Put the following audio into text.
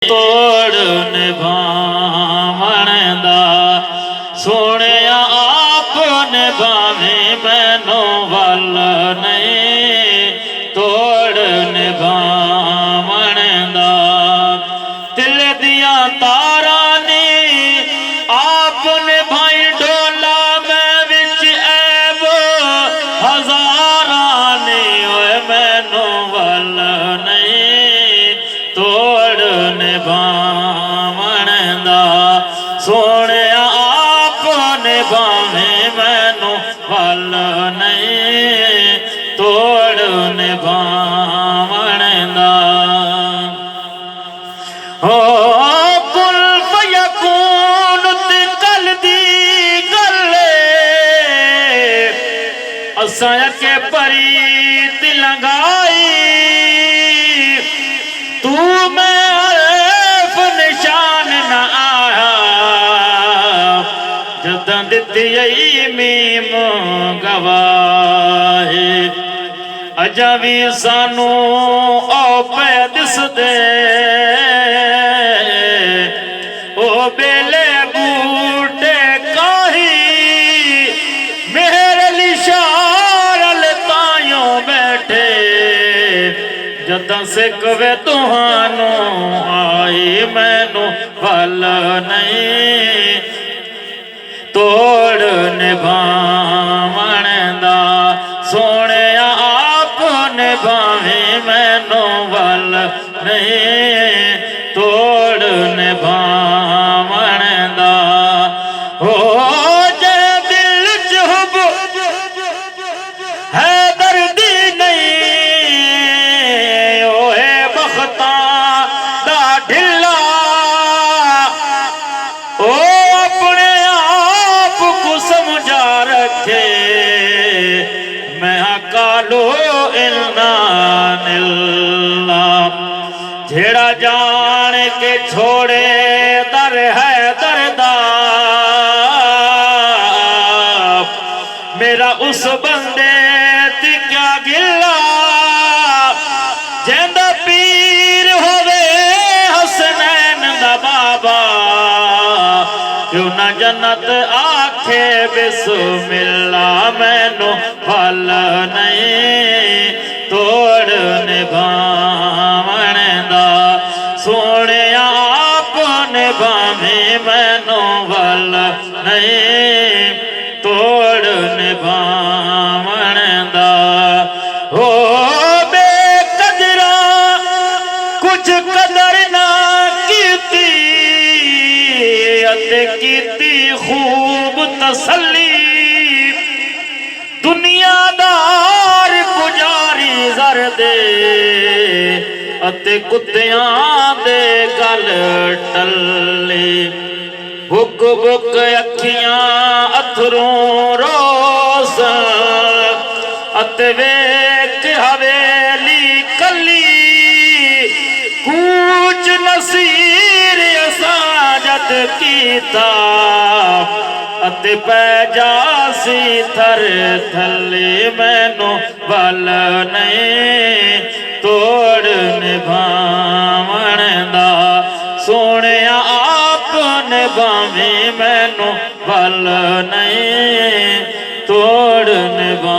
तोड़ निभावण दा सोनिया आप निभावे मैनू वल नहीं तोड़ निभावण दा दिल दिया तारा ने आप निभाई डोला मैं विच ऐब हजारा ने मैनू वल नहीं तोड़ निभावण दा सोनिया आप निभावे मैनू वल नहीं तोड़ निभावण दा हो कुल फयकून ते कल दी गल्ले असां के परीत लगाई तू मैं हरफ निशान न आया जदां दित्ती मीम गवाहे अजा भी सानू ओ पे दिसदे ओ बेले बूटे काही मेरे लिशारल तायों बैठे जदां सिकवे तुहानू आई मैनू वल नहीं तोड़ निभावण दा सोनिया आप निभावे मैनू वल नहीं तोड़ निभावण दा हो जे दिल च हुब है दर्दी नहीं ओए बख्ता दा ढिला ओ अपने आप को समझा रखे मैं कालो इल्ला निल्ला जेड़ा जान के छोड़े दर है दरदा मेरा उस बंदे ती क्या गिला जेंदा पीर होवे हसनैन दा बाबा क्यों ना जन्नत आखे बिस्मिल्ला मैनू वल नहीं तोड़ निभावण दा सोनिया आप निभावे मैनू वल नहीं तोड़ निभावण दा हो बेकदरा कुछ कदर ना कीती अते कीती खूब तसल्ली दुनियादार पुजारी जर दे अते कुत्तियां दे गल टल्ले बुक बुक अखियां अथरों रोस अते वेख हवेली कली कूच नसीर असाजत कीता अते पै जासी थर थले मैनू वल नहीं तोड़ निभावण दा सोनिया आप निभावे मैनू वल नहीं तोड़ निभा